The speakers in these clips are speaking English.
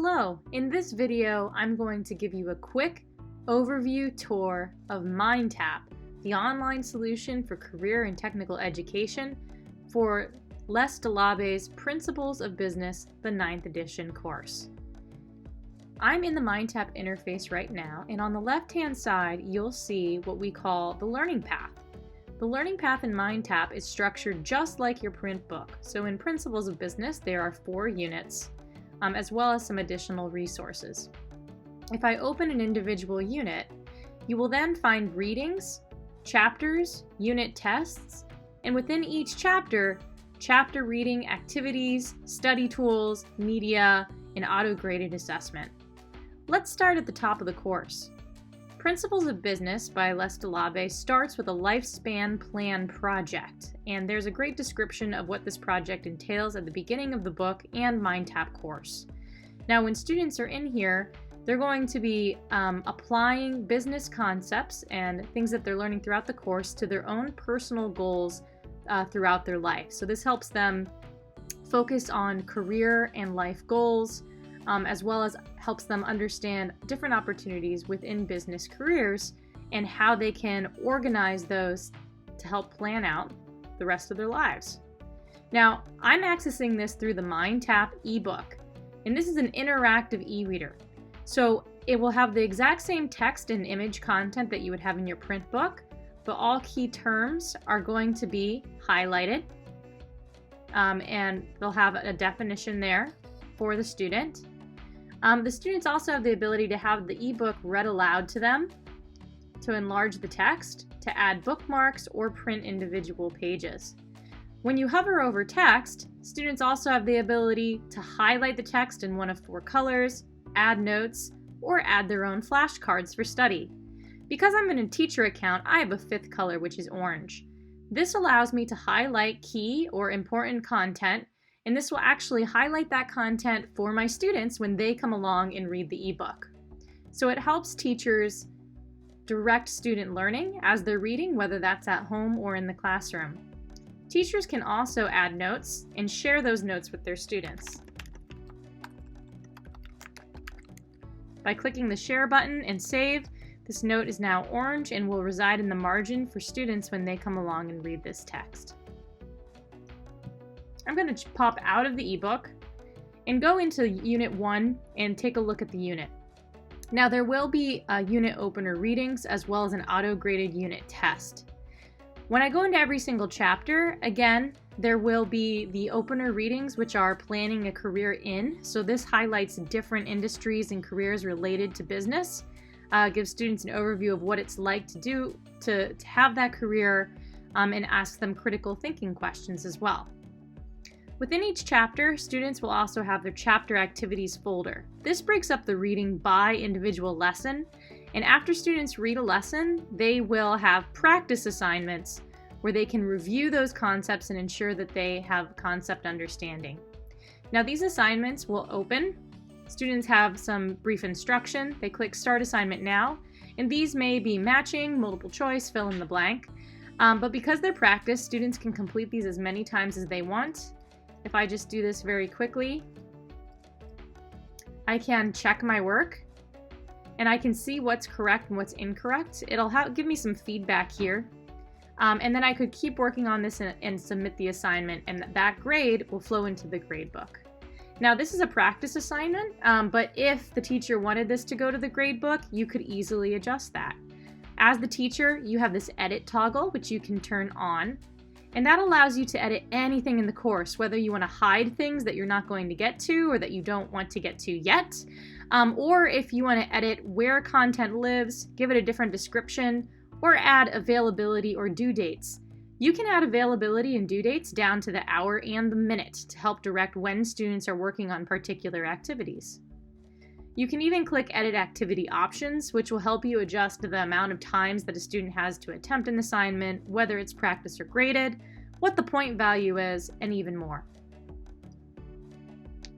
Hello, in this video I'm going to give you a quick overview tour of MindTap, the online solution for career and technical education for Les DeLabbé's Principles of Business, the 9th edition course. I'm in the MindTap interface right now, and on the left-hand side you'll see what we call the learning path. The learning path in MindTap is structured just like your print book. So in Principles of Business there are 4 units, as well as some additional resources. If I open an individual unit, you will then find readings, chapters, unit tests, and within each chapter reading activities, study tools, media, and auto-graded assessment. Let's start at the top of the course. Principles of Business by Les DeLabbé starts with a lifespan plan project, and there's a great description of what this project entails at the beginning of the book and MindTap course. Now, when students are in here, they're going to be applying business concepts and things that they're learning throughout the course to their own personal goals throughout their life. So this helps them focus on career and life goals, as well as helps them understand different opportunities within business careers and how they can organize those to help plan out the rest of their lives. Now, I'm accessing this through the MindTap ebook, and this is an interactive e-reader. So it will have the exact same text and image content that you would have in your print book, but all key terms are going to be highlighted, and they'll have a definition there for the student. The students also have the ability to have the ebook read aloud to them, to enlarge the text, to add bookmarks, or print individual pages. When you hover over text, students also have the ability to highlight the text in one of 4 colors, add notes, or add their own flashcards for study. Because I'm in a teacher account, I have a 5th color, which is orange. This allows me to highlight key or important content, and this will actually highlight that content for my students when they come along and read the ebook. So it helps teachers direct student learning as they're reading, whether that's at home or in the classroom. Teachers can also add notes and share those notes with their students. By clicking the share button and save, this note is now orange and will reside in the margin for students when they come along and read this text. I'm going to pop out of the ebook and go into Unit 1 and take a look at the unit. Now, there will be unit opener readings as well as an auto-graded unit test. When I go into every single chapter, again, there will be the opener readings, which are planning a career in. So this highlights different industries and careers related to business, gives students an overview of what it's like to do to have that career, and ask them critical thinking questions as well. Within each chapter, students will also have their chapter activities folder. This breaks up the reading by individual lesson, and after students read a lesson, they will have practice assignments where they can review those concepts and ensure that they have concept understanding. Now, these assignments will open. Students have some brief instruction. They click Start Assignment Now, and these may be matching, multiple choice, fill in the blank. But because they're practice, students can complete these as many times as they want. If I just do this very quickly, I can check my work and I can see what's correct and what's incorrect. It'll give me some feedback here. And then I could keep working on this and submit the assignment, and that grade will flow into the grade book. Now, this is a practice assignment, but if the teacher wanted this to go to the grade book, you could easily adjust that. As the teacher, you have this edit toggle, which you can turn on. And that allows you to edit anything in the course, whether you want to hide things that you're not going to get to or that you don't want to get to yet, or if you want to edit where content lives, give it a different description, or add availability or due dates. You can add availability and due dates down to the hour and the minute to help direct when students are working on particular activities. You can even click Edit Activity Options, which will help you adjust the amount of times that a student has to attempt an assignment, whether it's practice or graded, what the point value is, and even more.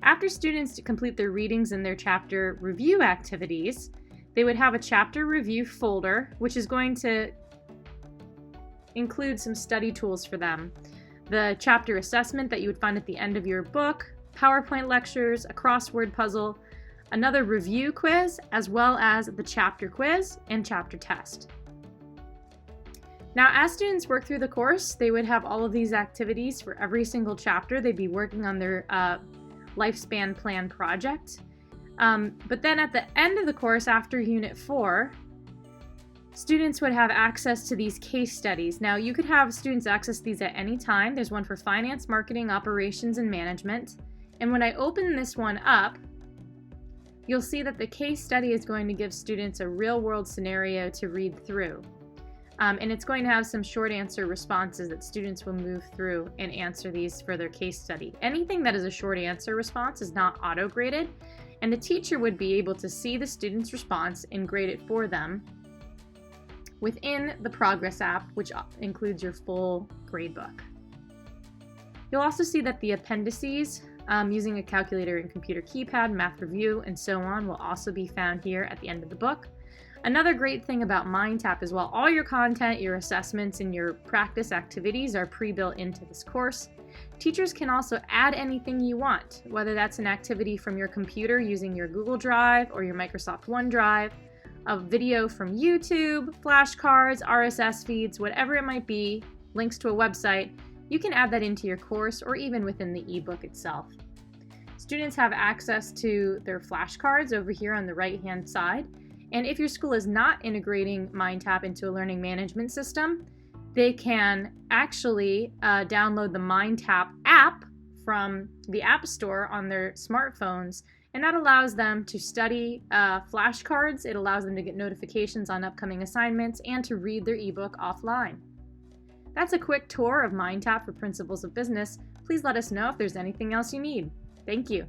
After students complete their readings and their chapter review activities, they would have a chapter review folder, which is going to include some study tools for them. The chapter assessment that you would find at the end of your book, PowerPoint lectures, a crossword puzzle, another review quiz, as well as the chapter quiz and chapter test. Now, as students work through the course, they would have all of these activities for every single chapter. They'd be working on their lifespan plan project. But then at the end of the course, after Unit 4, students would have access to these case studies. Now, you could have students access these at any time. There's one for finance, marketing, operations, and management. And when I open this one up, you'll see that the case study is going to give students a real-world scenario to read through. And it's going to have some short answer responses that students will move through and answer these for their case study. Anything that is a short answer response is not auto-graded, and the teacher would be able to see the student's response and grade it for them within the Progress app, which includes your full gradebook. You'll also see that the appendices using a calculator and computer keypad, math review, and so on will also be found here at the end of the book. Another great thing about MindTap is while all your content, your assessments, and your practice activities are pre-built into this course, teachers can also add anything you want, whether that's an activity from your computer using your Google Drive or your Microsoft OneDrive, a video from YouTube, flashcards, RSS feeds, whatever it might be, links to a website. You can add that into your course or even within the ebook itself. Students have access to their flashcards over here on the right-hand side. And if your school is not integrating MindTap into a learning management system, they can actually download the MindTap app from the App Store on their smartphones, and that allows them to study flashcards. It allows them to get notifications on upcoming assignments and to read their ebook offline. That's a quick tour of MindTap for Principles of Business. Please let us know if there's anything else you need. Thank you.